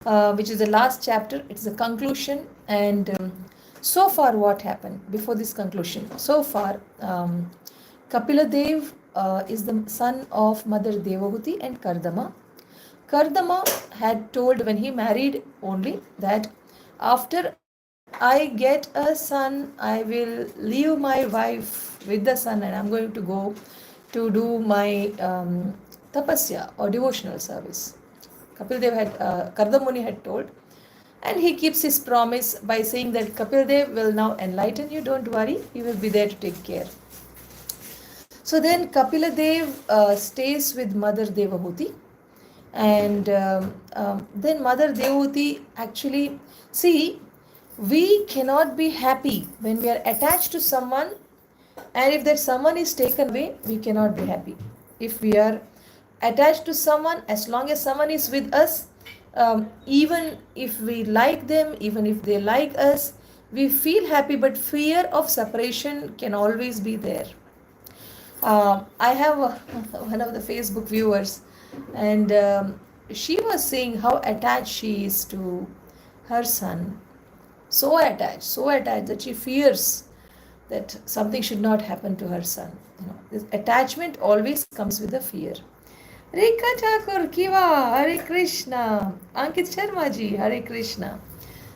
which is the last chapter. It's the conclusion. And so far, what happened before this conclusion? So far, Kapila Dev is the son of Mother Devahuti and Kardama. Kardama had told when he married only that after I get a son, I will leave my wife with the son and I'm going to go to do my tapasya or devotional service. Kapil Dev had, Kardama Muni had told, and he keeps his promise by saying that Kapil Dev will now enlighten you, don't worry, he will be there to take care. So then Kapila Dev stays with Mother Devahuti, and then Mother Devahuti actually, see, we cannot be happy when we are attached to someone, and if that someone is taken away, we cannot be happy. If we are attached to someone, as long as someone is with us, even if we like them, even if they like us, we feel happy, but fear of separation can always be there. I have one of the Facebook viewers, and she was saying how attached she is to her son. So attached that she fears that something should not happen to her son. This attachment always comes with a fear. Rekha Thakur Kiva, Hare Krishna. Ankit Sharma ji, Hare Krishna.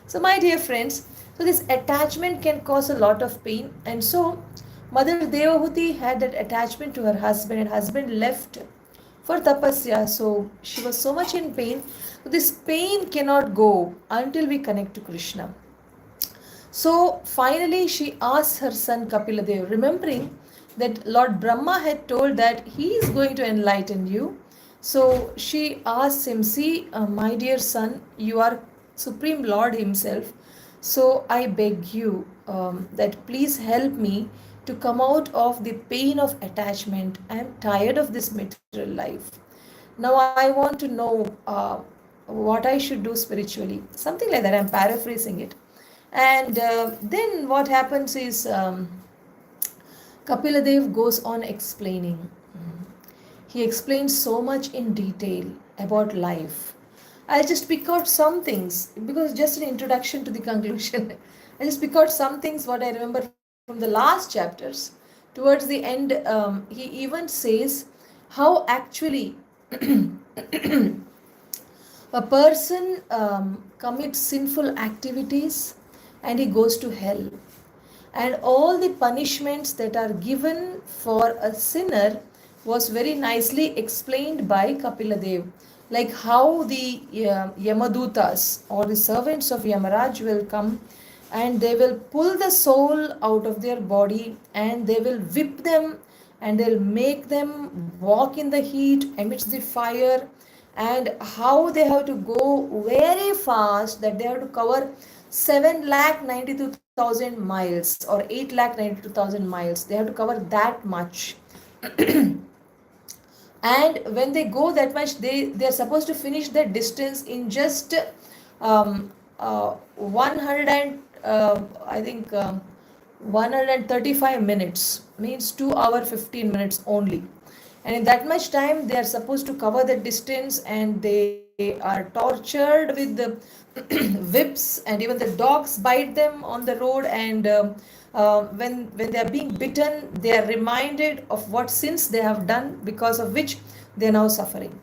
So, my dear friends, so this attachment can cause a lot of pain, and so Mother Devahuti had that attachment to her husband, and husband left for tapasya. So she was so much in pain. So this pain cannot go until we connect to Krishna. So finally she asked her son Kapiladev, remembering that Lord Brahma had told that he is going to enlighten you. So she asked him, see, my dear son, you are Supreme Lord himself. So I beg you that please help me to come out of the pain of attachment. I am tired of this material life. Now I want to know what I should do spiritually. Something like that. I'm paraphrasing it. And then what happens is Kapiladev goes on explaining. He explains so much in detail about life. I'll just pick out some things because just an introduction to the conclusion. I'll just pick out some things what I remember from the last chapters. Towards the end, he even says how actually a person commits sinful activities and he goes to hell. And all the punishments that are given for a sinner was very nicely explained by Kapiladev. Like how the Yamadutas or the servants of Yamaraj will come and they will pull the soul out of their body and they will whip them and they'll make them walk in the heat amidst the fire, and how they have to go very fast, that they have to cover 7,92,000 miles or 8,92,000 miles. They have to cover that much. And when they go that much, they are supposed to finish that distance in just 100 and I think 135 minutes, means 2 hours 15 minutes only. And in that much time they are supposed to cover the distance, and they are tortured with the whips, and even the dogs bite them on the road. And when they are being bitten, they are reminded of what sins they have done, because of which they are now suffering.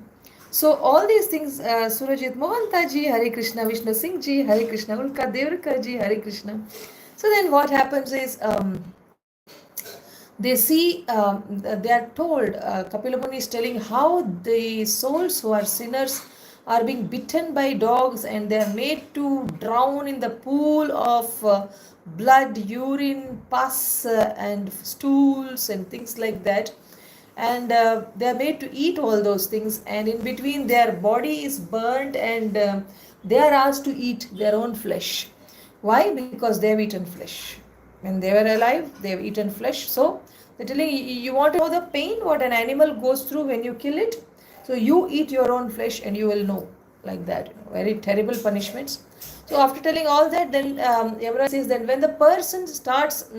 So all these things, Surajit Mohanta ji, Hare Krishna, Vishnu Singh ji, Hare Krishna, Ulka Devarkar ji, Hare Krishna. So then what happens is they see, they are told, Kapila Muni is telling how the souls who are sinners are being bitten by dogs and they are made to drown in the pool of blood, urine, pus and stools and things like that. And they are made to eat all those things, and in between their body is burnt, and they are asked to eat their own flesh. Why? Because they have eaten flesh. When they were alive, they have eaten flesh. So they're telling you want to know the pain what an animal goes through when you kill it. So you eat your own flesh and you will know, like that. Very terrible punishments. So after telling all that, then Yamaraj says that when the person starts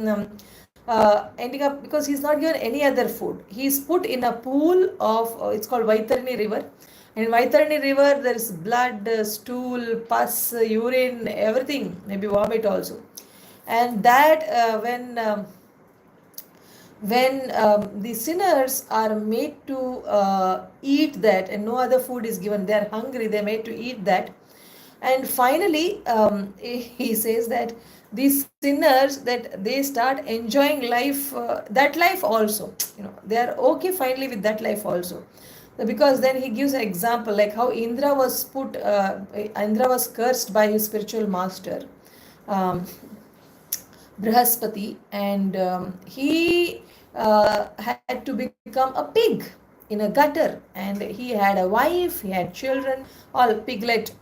ending up, because he's not given any other food, he's put in a pool of it's called Vaitarini river, In Vaitarani river, there is blood, stool, pus, urine, everything, maybe vomit also. And that when the sinners are made to eat that, and no other food is given, they are hungry, they are made to eat that. And finally, he says that these sinners, that they start enjoying life, that life also, they are okay finally with that life also. Because then he gives an example like how Indra was cursed by his spiritual master, um, Brihaspati, and he had to become a pig in a gutter, and he had a wife, he had children, all piglets,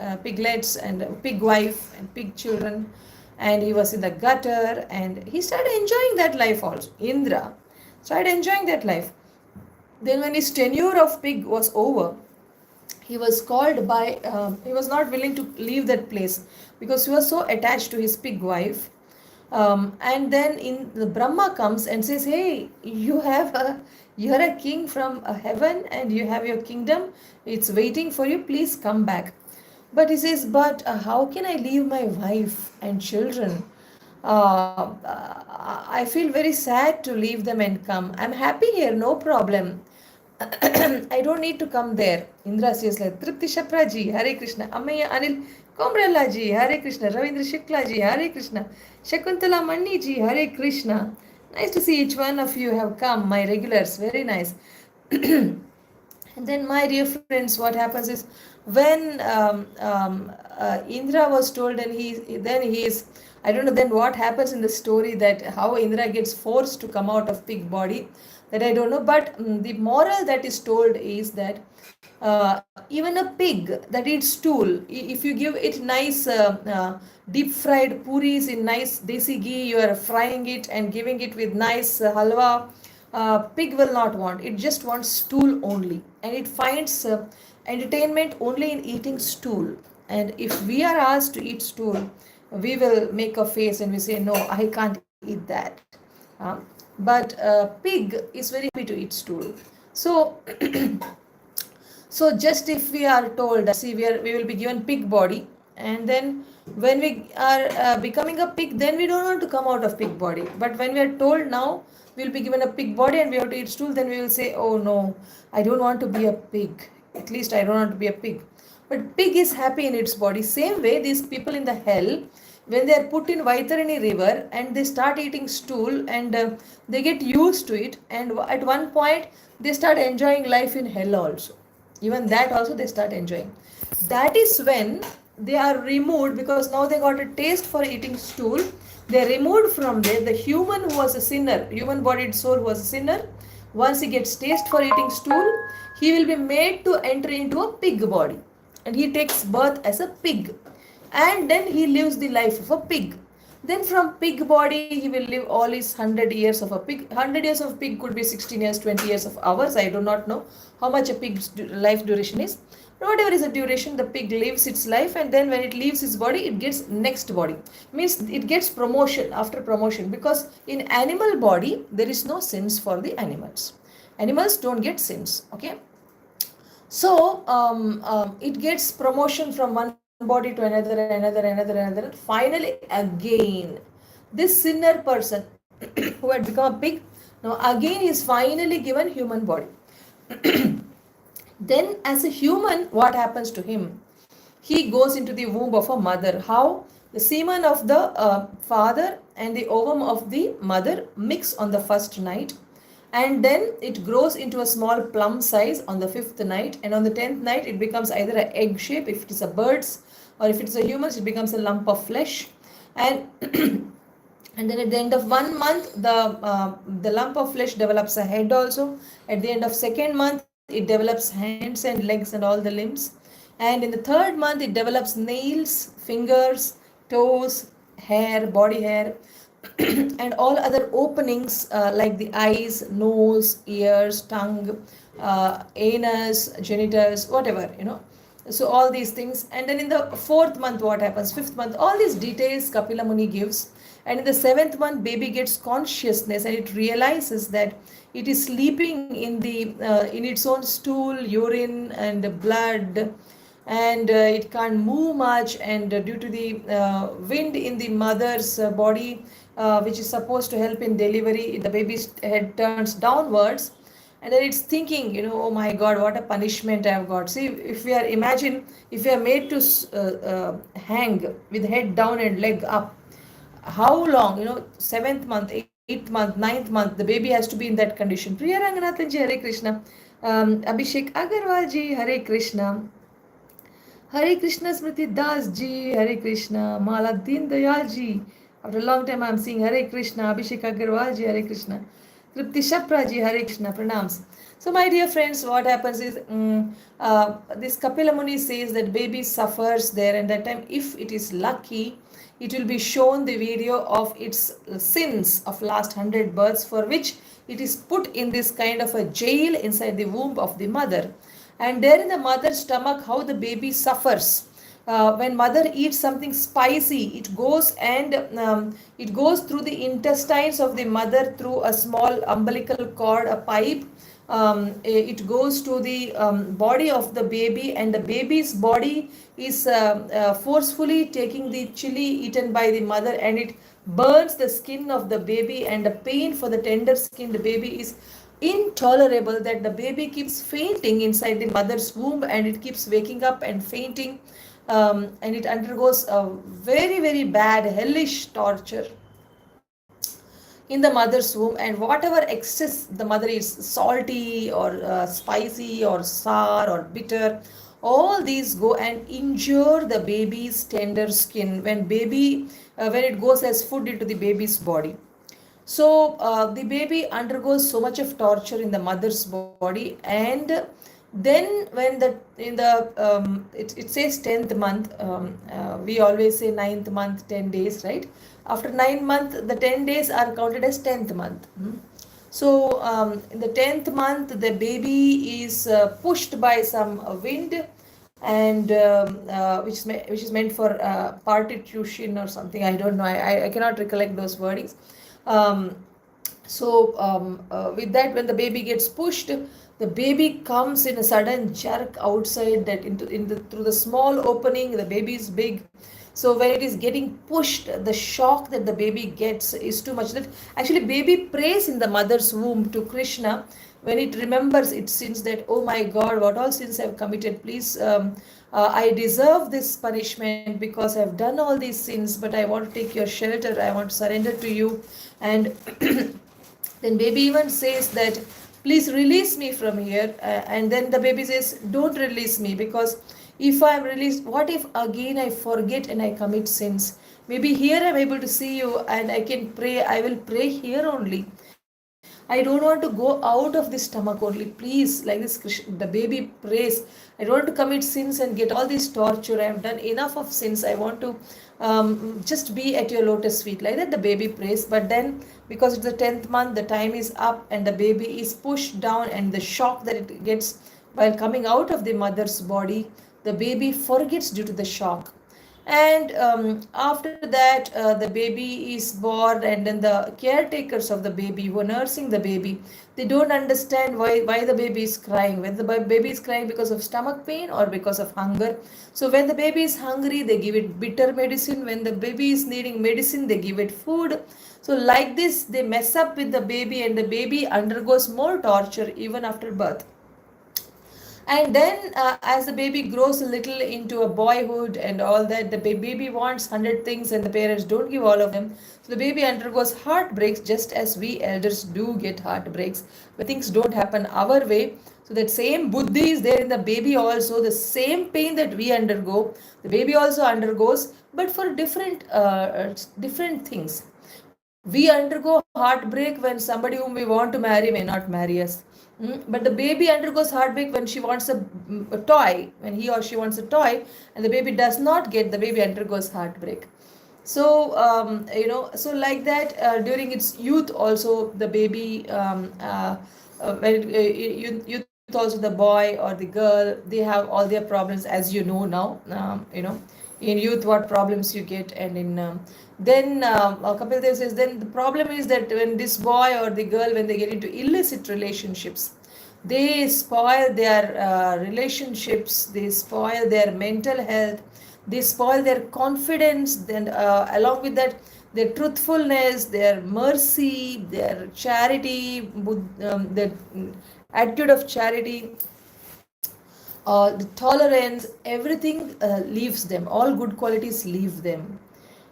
and a pig wife and pig children, and he was in the gutter, and he started enjoying that life also. Indra started enjoying that life. Then when his tenure of pig was over, he was called by, he was not willing to leave that place because he was so attached to his pig wife. And then the Brahma comes and says, hey, you're a king from heaven, and you have your kingdom, it's waiting for you, please come back. But he says, but how can I leave my wife and children? I feel very sad to leave them and come. I'm happy here, no problem. I don't need to come there. Indra says like, Tripti Shapra ji, Hare Krishna. Amaya Anil Komrala ji, Hare Krishna. Ravindra Shukla ji, Hare Krishna. Shakuntala Mani ji, Hare Krishna. Nice to see each one of you have come, my regulars. Very nice. And then, my dear friends, what happens is when Indra was told, and he is, I don't know then what happens in the story, that how Indra gets forced to come out of pig body, that I don't know. But the moral that is told is that even a pig that eats stool, if you give it nice deep fried puris in nice desi ghee, you are frying it and giving it with nice halwa, pig will not want. It just wants stool only, and it finds entertainment only in eating stool. And if we are asked to eat stool, we will make a face and we say, no, I can't eat that. But pig is very happy to eat stool. So so just if we are told, see, we will be given pig body, and then when we are becoming a pig, then we don't want to come out of pig body. But when we are told now we will be given a pig body and we have to eat stool, then we will say, oh no, I don't want to be a pig. At least I don't want to be a pig. But pig is happy in its body. Same way, these people in the hell, when they are put in Vaitarani river and they start eating stool, and they get used to it, and at one point they start enjoying life in hell also. Even that also they start enjoying. That is when they are removed, because now they got a taste for eating stool. They are removed from there. The human who was a sinner, human bodied soul who was a sinner, once he gets taste for eating stool, he will be made to enter into a pig body, and he takes birth as a pig, and then he lives the life of a pig. Then from pig body he will live all his 100 years of a pig. 100 years of pig could be 16 years, 20 years of hours. I do not know how much a pig's life duration is. Whatever is the duration, the pig lives its life, and then when it leaves its body, it gets next body. Means it gets promotion after promotion, because in animal body there is no sins for the animals. Animals don't get sins. Okay. So it gets promotion from one body to another. Finally, again, this sinner person who had become a pig, now again is finally given human body. Then as a human, what happens to him? He goes into the womb of a mother. How? The semen of the father and the ovum of the mother mix on the first night, and then it grows into a small plum size on the 5th night, and on the 10th night it becomes either an egg shape if it is a bird's, or if it's a human, it becomes a lump of flesh. And and then at the end of 1 month, the lump of flesh develops a head also. At the end of 2nd month, it develops hands and legs and all the limbs. And in the 3rd month, it develops nails, fingers, toes, hair, body hair, and all other openings like the eyes, nose, ears, tongue, anus, genitals, whatever. So all these things. And then in the 4th month, what happens? 5th month, all these details Kapila Muni gives. And in the 7th month, baby gets consciousness and it realizes that it is sleeping in its own stool, urine, and blood, and it can't move much. And due to the wind in the mother's body, which is supposed to help in delivery, the baby's head turns downwards, and then it's thinking, oh my god, what a punishment I have got. See, if we are imagine, if we are made to hang with head down and leg up, how long, 7th month, 8th month, 9th month, the baby has to be in that condition. Priya Ranganathan ji, Hare Krishna. Abhishek Agarwal ji, Hare Krishna. Hare Krishna Smriti Das ji, Hare Krishna. Mala Deen Dayal ji. After a long time I am seeing Hare Krishna. Abhishek Agarwal ji, Hare Krishna. Tripti Shapra ji, Hare Krishna. Pranams. So my dear friends, what happens is, this Kapila Muni says that baby suffers there, and that time, if it is lucky, it will be shown the video of its sins of last 100 births, for which it is put in this kind of a jail inside the womb of the mother. And there in the mother's stomach, how the baby suffers. When mother eats something spicy, it goes it goes through the intestines of the mother through a small umbilical cord, a pipe. It goes to the body of the baby, and the baby's body is forcefully taking the chili eaten by the mother, and it burns the skin of the baby, and the pain for the tender skinned baby is intolerable, that the baby keeps fainting inside the mother's womb, and it keeps waking up and fainting, and it undergoes a very, very bad, hellish torture in the mother's womb. And whatever excess the mother is, salty or spicy or sour or bitter, all these go and injure the baby's tender skin when it goes as food into the baby's body. So the baby undergoes so much of torture in the mother's body, and then when it says 10th month, we always say 9th month, 10 days, right? After 9 months, the 10 days are counted as 10th month. So in the 10th month, the baby is pushed by some wind, and which is meant for partition or something. I don't know. I cannot recollect those wordings. With that, when the baby gets pushed, the baby comes in a sudden jerk outside that through the small opening. The baby is big, so when it is getting pushed, the shock that the baby gets is too much. That actually baby prays in the mother's womb to Krishna when it remembers its sins, that, oh my God, what all sins I have committed, please, I deserve this punishment because I have done all these sins, but I want to take your shelter, I want to surrender to you. And then baby even says that, please release me from here. And then the baby says, don't release me, because if I am released, what if again I forget and I commit sins? Maybe here I am able to see you and I can pray. I will pray here only. I don't want to go out of this stomach only. Please, like this, the baby prays. I don't want to commit sins and get all this torture. I have done enough of sins. I want to just be at your lotus feet. Like that, the baby prays. But then, because it's the 10th month, the time is up and the baby is pushed down, and the shock that it gets while coming out of the mother's body, the baby forgets due to the shock. And after that, the baby is born, and then the caretakers of the baby who are nursing the baby, they don't understand why the baby is crying, whether the baby is crying because of stomach pain or because of hunger. So when the baby is hungry, they give it bitter medicine. When the baby is needing medicine, they give it food. So like this, they mess up with the baby, and the baby undergoes more torture even after birth. And then as the baby grows a little into a boyhood and all that, the baby wants 100 things and the parents don't give all of them. So the baby undergoes heartbreaks, just as we elders do get heartbreaks when things don't happen our way. So that same buddhi is there in the baby also. The same pain that we undergo, the baby also undergoes, but for different things. We undergo heartbreak when somebody whom we want to marry may not marry us. But the baby undergoes heartbreak when she wants a toy, when he or she wants a toy, and the baby does not get, the baby undergoes heartbreak. So, so like that, during its youth also, the baby, youth also, the boy or the girl, they have all their problems, as you know now, in youth what problems you get, and in then Kapil Dev says then the problem is that when this boy or the girl, when they get into illicit relationships, they spoil their relationships, they spoil their mental health, they spoil their confidence, then along with that their truthfulness, their mercy, their charity, the attitude of charity, the tolerance, everything leaves them. All good qualities leave them.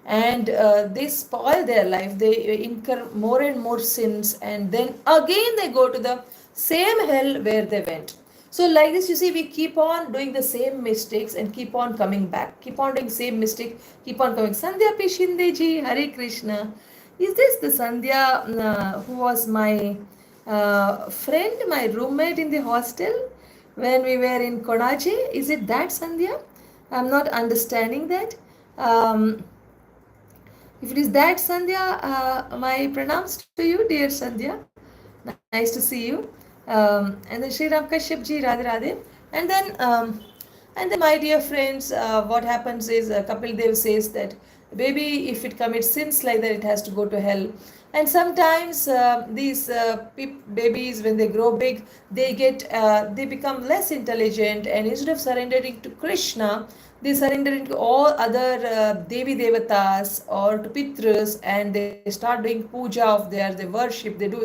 And they spoil their life. They incur more and more sins. And then again they go to the same hell where they went. So like this, you see, we keep on doing the same mistakes and keep on coming back. Keep on doing same mistake, keep on coming. Sandhya Pishinde ji, Hare Krishna. Is this the Sandhya who was my friend, my roommate in the hostel when we were in Konache? Is it that Sandhya? I'm not understanding that. If it is that Sandhya, my pranams to you, dear Sandhya. Nice to see you. And then Sri Ram Kashyap ji, Radhe Radhe. And then my dear friends, what happens is Kapil Dev says that baby, if it commits sins like that, it has to go to hell. And sometimes these babies, when they grow big, they become less intelligent, and instead of surrendering to Krishna, they surrender into all other Devi Devatas or to Pitras, and they start doing puja of theirs, they worship, they do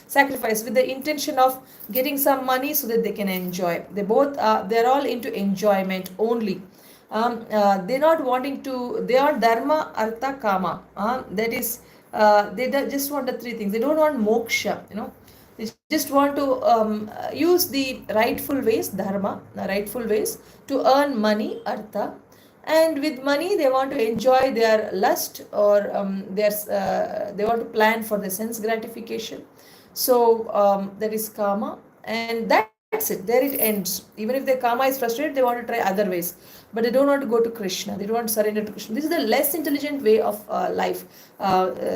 sacrifice with the intention of getting some money so that they can enjoy. They're all into enjoyment only. They're not wanting to, they are dharma, artha, kama. That is, they just want the three things. They don't want moksha, They just want to use the rightful ways, dharma, the rightful ways, to earn money, artha. And with money, they want to enjoy their lust, or they want to plan for the sense gratification. So that is kama, and that's it. There it ends. Even if their karma is frustrated, they want to try other ways. But they don't want to go to Krishna. They don't want to surrender to Krishna. This is the less intelligent way of life.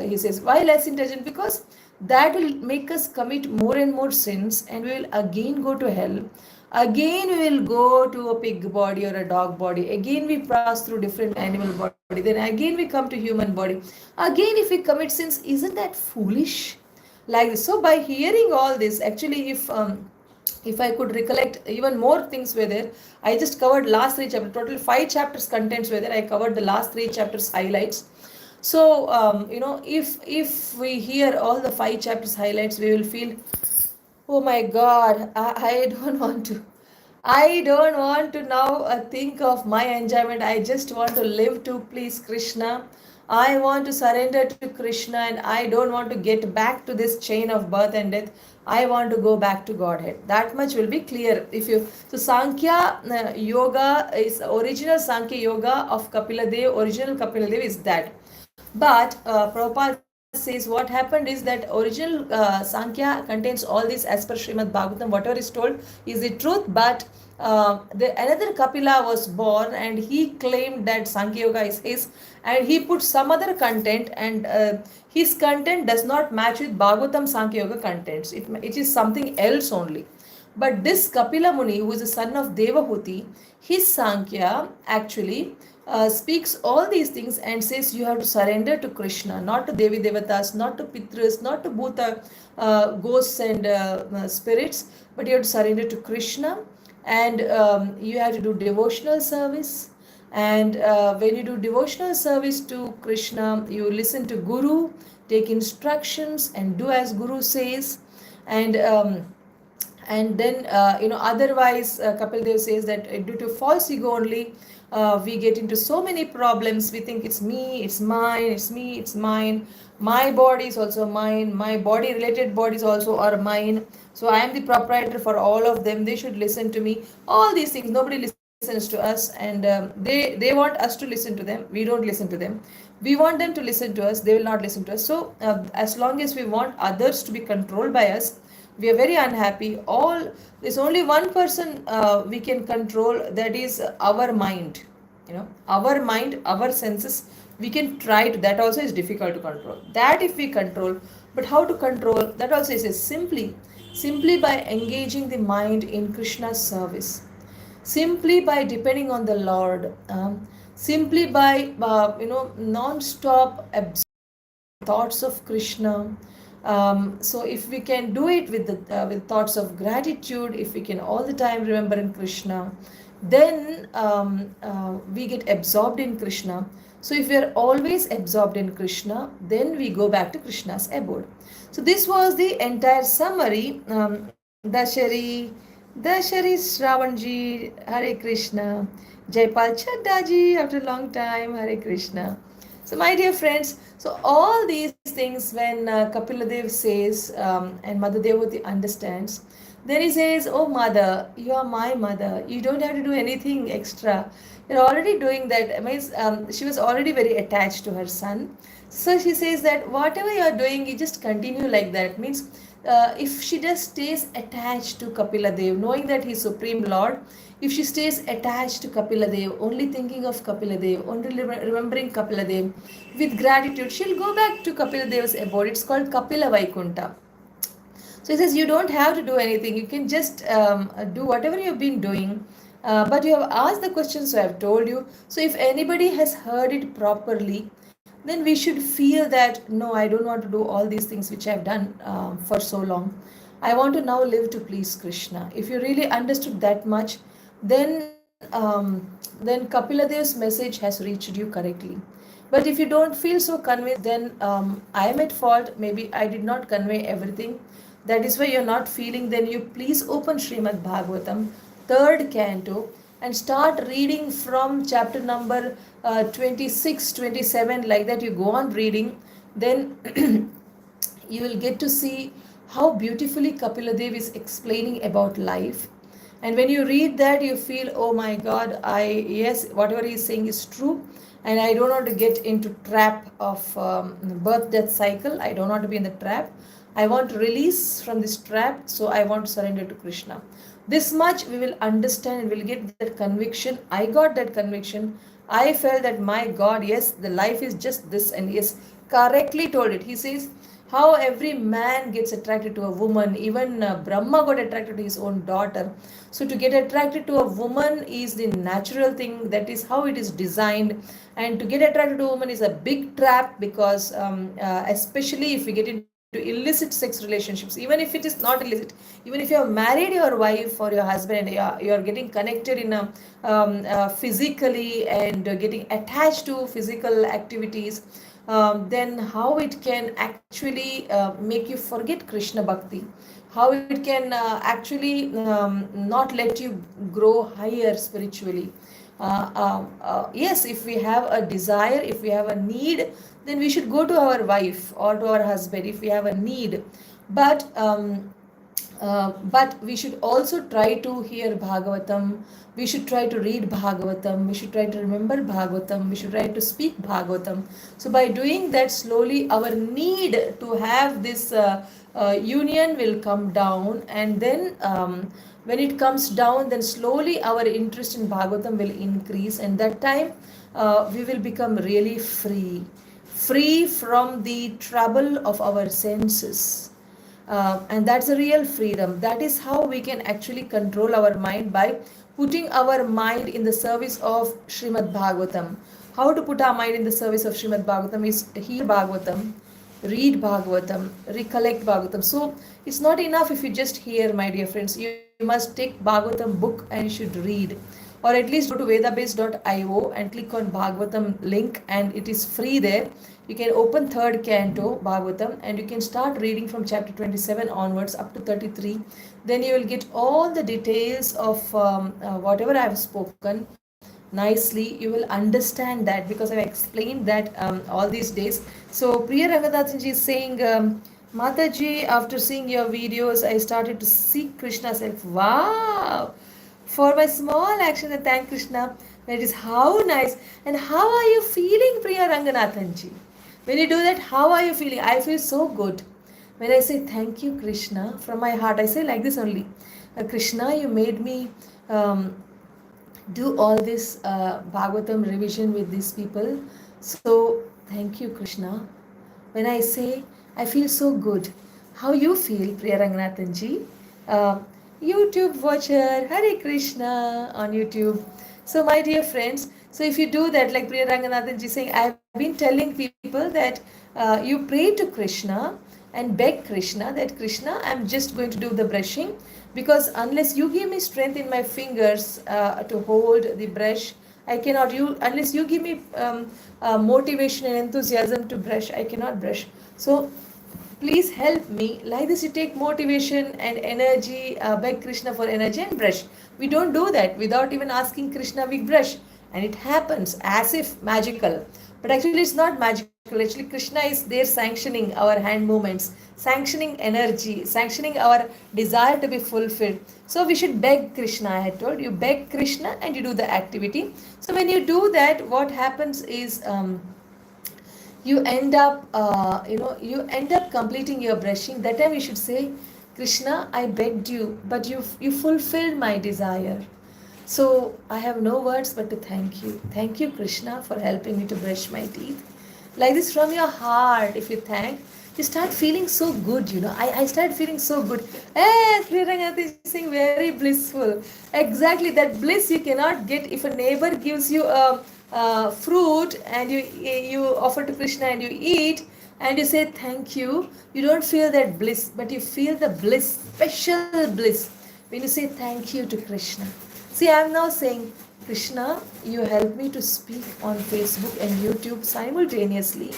He says, why less intelligent? Because that will make us commit more and more sins, and we will again go to hell. Again we will go to a pig body or a dog body. Again we pass through different animal body. Then again we come to human body. Again if we commit sins, isn't that foolish? Like this. So by hearing all this, actually if I could recollect, even more things were there. I just covered last 3 chapters. Total 5 chapters contents were there. I covered the last 3 chapters highlights. So if we hear all the 5 chapters highlights, we will feel, oh my God, I don't want to. I don't want to now think of my enjoyment. I just want to live to please Krishna. I want to surrender to Krishna, and I don't want to get back to this chain of birth and death. I want to go back to Godhead. That much will be clear. So Sankhya Yoga is original Sankhya Yoga of Kapila Dev. Original Kapila Dev is that. But Prabhupada says what happened is that original Sankhya contains all this as per Srimad Bhagavatam. Whatever is told is the truth, but another Kapila was born, and he claimed that Sankhya Yoga is his, and he put some other content, and his content does not match with Bhagavatam Sankhya Yoga contents. It is something else only. But this Kapila Muni, who is the son of Devahuti, his Sankhya actually speaks all these things and says you have to surrender to Krishna, not to Devi Devatas, not to Pitras, not to Bhuta, ghosts and spirits, but you have to surrender to Krishna, and you have to do devotional service. And when you do devotional service to Krishna, you listen to Guru, take instructions, and do as Guru says. And then otherwise Kapil Dev says that due to false ego only, we get into so many problems. We think it's me, it's mine, it's me, it's mine. My body is also mine. My body related bodies also are mine. So I am the proprietor for all of them. They should listen to me. All these things, nobody listens to us, and they want us to listen to them. We don't listen to them. We want them to listen to us. They will not listen to us. So as long as we want others to be controlled by us, we are very unhappy. There's only one person we can control, that is our mind. Our mind, our senses, we can try to. That also is difficult to control. That if we control, but how to control? That also is simply by engaging the mind in Krishna's service, simply by depending on the Lord, simply by non-stop thoughts of Krishna. So if we can do it with thoughts of gratitude, if we can all the time remember in Krishna, then we get absorbed in Krishna. So if we are always absorbed in Krishna, then we go back to Krishna's abode. So this was the entire summary. Dashari Shravanji, Hare Krishna. Jaipal Chaddaji, after a long time, Hare Krishna. So, my dear friends, so all these things when Kapiladev says and Mother Devati understands, then he says, "Oh mother, you are my mother. You don't have to do anything extra. You're already doing that." I mean, she was already very attached to her son. So she says that whatever you are doing, you just continue like that. Means if she just stays attached to Kapiladev, knowing that he's Supreme Lord, if she stays attached to Kapiladev, only thinking of Kapiladev, only remembering Kapiladev with gratitude, she'll go back to Kapiladev's abode. It's called Kapila Vaikunta. So he says, you don't have to do anything. You can just do whatever you've been doing. But you have asked the question, so I've told you. So if anybody has heard it properly, then we should feel that, no, I don't want to do all these things which I've done for so long. I want to now live to please Krishna. If you really understood that much, then then Kapiladev's message has reached you correctly. But if you don't feel so convinced, then I am at fault. Maybe I did not convey everything. That is why you're not feeling. Then you please open Srimad Bhagavatam, third canto, and start reading from chapter number 26, 27, like that. You go on reading, then you will get to see how beautifully Kapiladev is explaining about life. And when you read that, you feel, oh my God, yes, whatever he is saying is true. And I don't want to get into trap of birth death cycle. I don't want to be in the trap. I want to release from this trap. So I want to surrender to Krishna. This much we will understand and we'll get that conviction. I got that conviction. I felt that, my God, yes, the life is just this. And yes, correctly told it. He says, how every man gets attracted to a woman. Even Brahma got attracted to his own daughter. So to get attracted to a woman is the natural thing. That is how it is designed. And to get attracted to a woman is a big trap, because especially if we get into illicit sex relationships, even if it is not illicit, even if you have married your wife or your husband, you are getting connected in a physically and getting attached to physical activities, then how it can actually make you forget Krishna Bhakti, how it can actually not let you grow higher spiritually. Yes, if we have a desire, if we have a need, then we should go to our wife or to our husband if we have a need. But we should also try to hear Bhagavatam. We should try to read Bhagavatam. We should try to remember Bhagavatam. We should try to speak Bhagavatam. So by doing that, slowly our need to have this union will come down. And then when it comes down, then slowly our interest in Bhagavatam will increase. And that time we will become really free from the trouble of our senses. And that's a real freedom. That is how we can actually control our mind, by putting our mind in the service of Srimad Bhagavatam. How to put our mind in the service of Srimad Bhagavatam is hear Bhagavatam, read Bhagavatam, recollect Bhagavatam. So it's not enough if you just hear, my dear friends. You must take Bhagavatam book and you should read. Or at least go to vedabase.io and click on Bhagavatam link, and it is free there. You can open third canto Bhagavatam and you can start reading from chapter 27 onwards up to 33. Then you will get all the details of whatever I have spoken nicely. You will understand that, because I have explained that all these days. So Priya Rangadhasanji is saying, Mataji, after seeing your videos, I started to seek Krishna self. Wow! For my small action, I thank Krishna. That is how nice. And how are you feeling, Priya Ranganathanji? When you do that, how are you feeling? I feel so good. When I say thank you, Krishna, from my heart, I say like this only. Krishna, you made me do all this Bhagavatam revision with these people. So thank you, Krishna. When I say, I feel so good. How you feel, Priya Ranganathanji? YouTube watcher, Hare Krishna on YouTube. So my dear friends, so if you do that, like Priya Ranganathan ji saying, I've been telling people that you pray to Krishna and beg Krishna that Krishna, I'm just going to do the brushing, because unless you give me strength in my fingers to hold the brush, I cannot. You unless you give me motivation and enthusiasm to brush, I cannot brush. So please help me. Like this, you take motivation and energy, beg Krishna for energy and brush. We don't do that without even asking Krishna, we brush. And it happens as if magical. But actually, it's not magical. Actually, Krishna is there sanctioning our hand movements, sanctioning energy, sanctioning our desire to be fulfilled. So we should beg Krishna. I had told you, beg Krishna and you do the activity. So when you do that, what happens is you end up you end up completing your brushing. That time you should say, Krishna, I begged you, but you fulfilled my desire. So I have no words but to thank you. Thank you, Krishna, for helping me to brush my teeth. Like this, from your heart, if you thank, you start feeling so good, I start feeling so good. Is saying very blissful. Exactly, that bliss you cannot get if a neighbor gives you a fruit and you offer to Krishna and you eat and you say thank you. You don't feel that bliss, but you feel the bliss, special bliss, when you say thank you to Krishna. See, I am now saying, Krishna, you help me to speak on Facebook and YouTube simultaneously.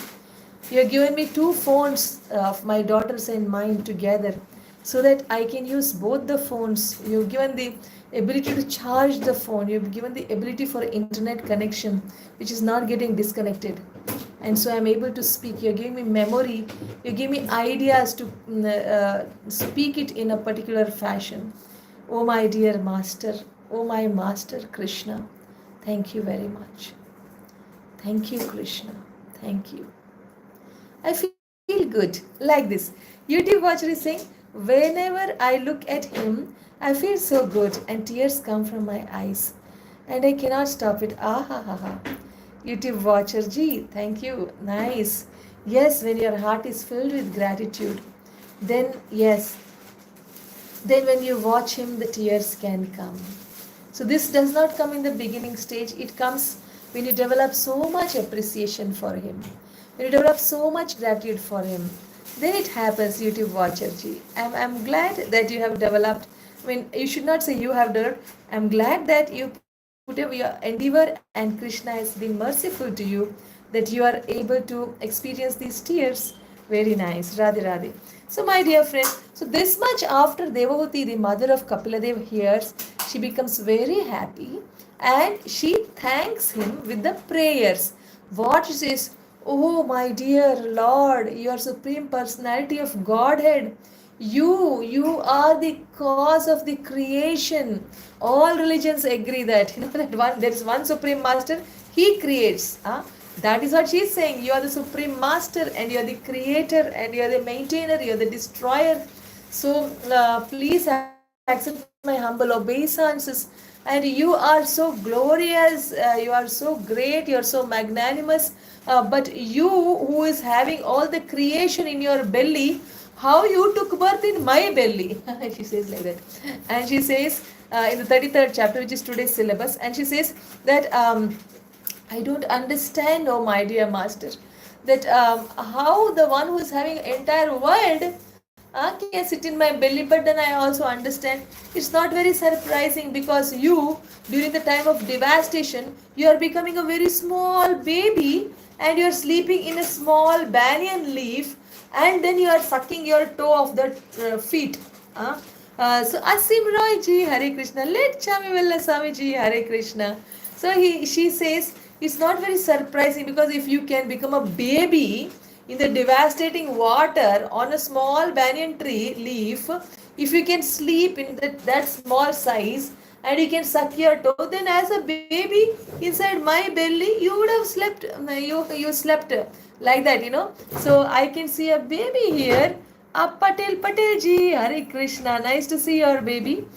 You have given me 2 phones of my daughter's and mine together so that I can use both the phones. You've given the ability to charge the phone. You've given the ability for internet connection, which is not getting disconnected. And so I'm able to speak. You're giving me memory. You give me ideas to speak it in a particular fashion. Oh, my dear Master. Oh, my Master Krishna. Thank you very much. Thank you, Krishna. Thank you. I feel good. Like this. YouTube watcher is saying, whenever I look at him, I feel so good and tears come from my eyes. And I cannot stop it. Ah ha ha ha. YouTube watcher G, thank you. Nice. Yes, when your heart is filled with gratitude, then yes, then when you watch him, the tears can come. So this does not come in the beginning stage. It comes when you develop so much appreciation for him. When you develop so much gratitude for him, then it happens, YouTube watcher G. I'm glad that you have developed. I mean, you should not say you have developed. I'm glad that you put up your endeavor and Krishna has been merciful to you, that you are able to experience these tears. Very nice. Radhe Radhe. So my dear friend, so this much after Devahuti, the mother of Kapiladev, hears, she becomes very happy and she thanks him with the prayers. What she says, oh my dear Lord, you are Supreme Personality of Godhead. You are the cause of the creation. All religions agree that that there is one Supreme Master. He creates. That is what she is saying. You are the Supreme Master and you are the creator and you are the maintainer, you are the destroyer. So please accept my humble obeisances. And you are so glorious, you are so great, you are so magnanimous. But you who is having all the creation in your belly, how you took birth in my belly? She says like that. And she says in the 33rd chapter, which is today's syllabus, and she says that I don't understand, oh my dear master, that how the one who is having entire world can sit in my belly. But then I also understand it's not very surprising, because you, during the time of devastation, you are becoming a very small baby and you are sleeping in a small banyan leaf, and then you are sucking your toe of the feet. So Asim Roy ji, Hare Krishna. Let Chami Vella Swami ji, Hare Krishna. So she says it's not very surprising, because if you can become a baby in the devastating water on a small banyan tree leaf, if you can sleep in that small size and you can suck your toe, then as a baby inside my belly, you would have slept, you slept like that, So I can see a baby here. Patel ji, Hare Krishna. Nice to see your baby.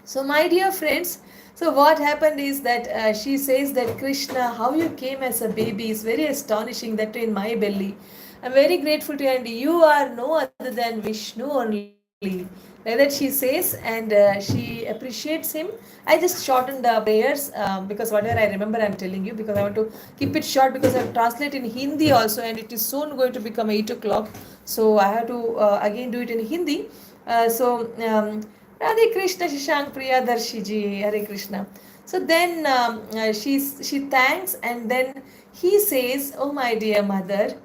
So my dear friends, so what happened is that she says that Krishna, how you came as a baby is very astonishing, that in my belly. I'm very grateful to you, and you are no other than Vishnu only. leave. Like that she says, and she appreciates him. I just shortened the prayers because whatever I remember, I'm telling you, because I want to keep it short, because I have translated in Hindi also, and it is soon going to become 8 o'clock. So I have to again do it in Hindi. Radhe Krishna Shashank Priya Darshiji, Hare Krishna. So then she thanks, and then he says, "Oh my dear mother,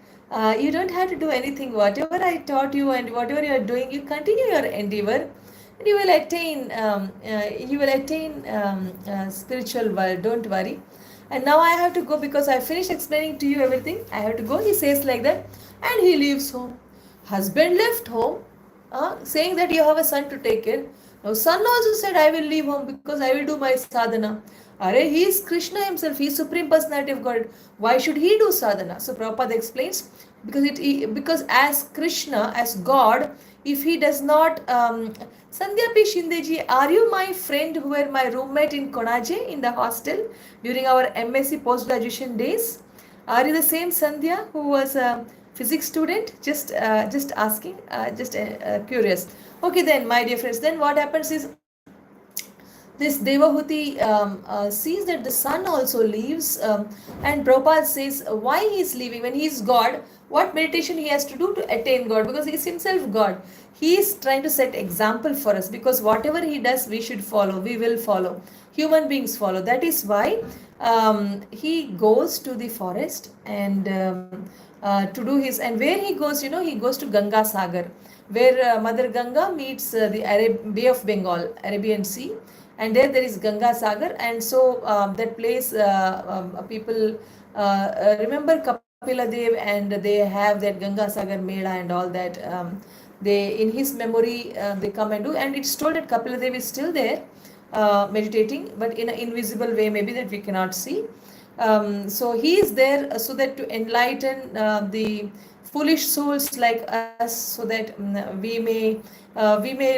you don't have to do anything. Whatever I taught you and whatever you are doing, you continue your endeavor, and you will attain spiritual world. Don't worry. And now I have to go because I finished explaining to you everything. I have to go." He says like that, and he leaves home. Husband left home, saying that you have a son to take care. Now son also said, "I will leave home because I will do my sadhana." Are he is Krishna himself. He is Supreme Personality of God. Why should he do sadhana? So Prabhupada explains, because as Krishna, as God, if he does not Sandhya P. Shindeji, are you my friend who were my roommate in Konaje in the hostel during our MSc post-graduation days? Are you the same Sandhya who was a physics student? Just asking, curious. Okay then, my dear friends, then what happens is, this Devahuti sees that the son also leaves, and Prabhupada says why he is leaving when he is God, what meditation he has to do to attain God, because he is himself God. He is trying to set example for us, because whatever he does we should follow, we will follow, human beings follow. That is why he goes to the forest and to do his, and where he goes, he goes to Ganga Sagar, where Mother Ganga meets the Bay of Bengal, Arabian Sea, and there is Ganga Sagar. And so that place, people remember Kapila Dev, and they have that Ganga Sagar Mela and all that. They, in his memory, they come and do, and it's told that Kapila Dev is still there meditating, but in an invisible way, maybe, that we cannot see. So he is there so that to enlighten the foolish souls like us, so that we may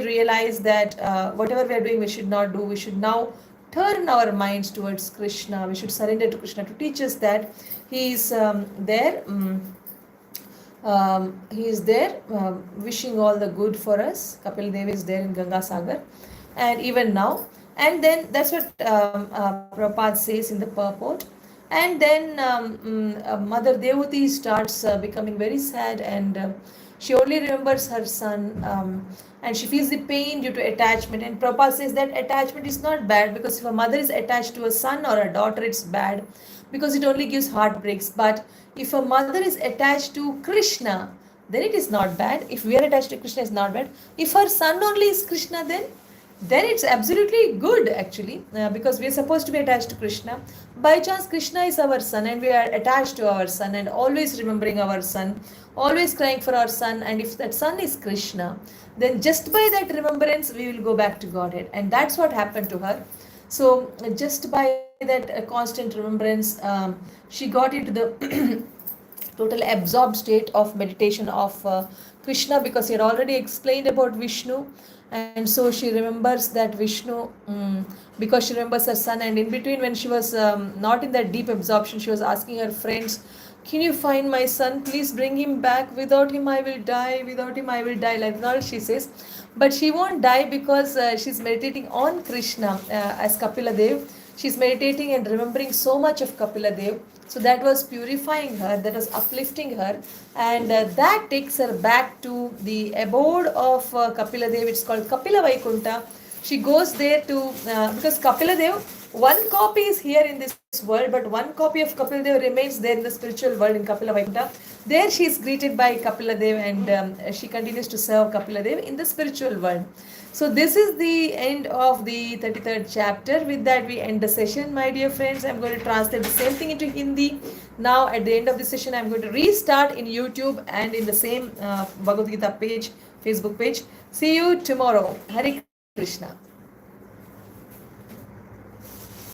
realize that whatever we are doing we should not do. We should now turn our minds towards Krishna. We should surrender to Krishna to teach us that he is there. He is there wishing all the good for us. Kapil Dev is there in Ganga Sagar, and even now. And then that's what Prabhupada says in the purport. And then Mother Devahuti starts becoming very sad, and she only remembers her son, and she feels the pain due to attachment. And Prabhupada says that attachment is not bad, because if a mother is attached to a son or a daughter, it's bad, because it only gives heartbreaks. But if a mother is attached to Krishna, then it is not bad. If we are attached to Krishna, it's not bad. If her son only is Krishna, then it's absolutely good, actually, because we are supposed to be attached to Krishna. By chance, Krishna is our son, and we are attached to our son, and always remembering our son, always crying for our son. And if that son is Krishna, then just by that remembrance we will go back to Godhead. And that's what happened to her. So just by that constant remembrance, she got into the total absorbed state of meditation of Krishna, because he had already explained about Vishnu. And so she remembers that Vishnu, because she remembers her son. And in between, when she was not in that deep absorption, she was asking her friends, "Can you find my son? Please bring him back. Without him I will die. Without him I will die." Like that she says. But she won't die, because she's meditating on Krishna as Kapila Dev. She's meditating and remembering so much of Kapila Dev. So that was purifying her, that was uplifting her, and that takes her back to the abode of Kapila Dev. It's called Kapila Vaikunta. She goes there to, because Kapila Dev, one copy is here in this world, but one copy of Kapila Dev remains there in the spiritual world in Kapila Vaikunta. There she is greeted by Kapila Dev, and she continues to serve Kapila Dev in the spiritual world. So this is the end of the 33rd chapter. With that we end the session, my dear friends. I'm going to translate the same thing into Hindi. Now at the end of the session, I'm going to restart in YouTube and in the same Bhagavad Gita page, Facebook page. See you tomorrow. Hare Krishna.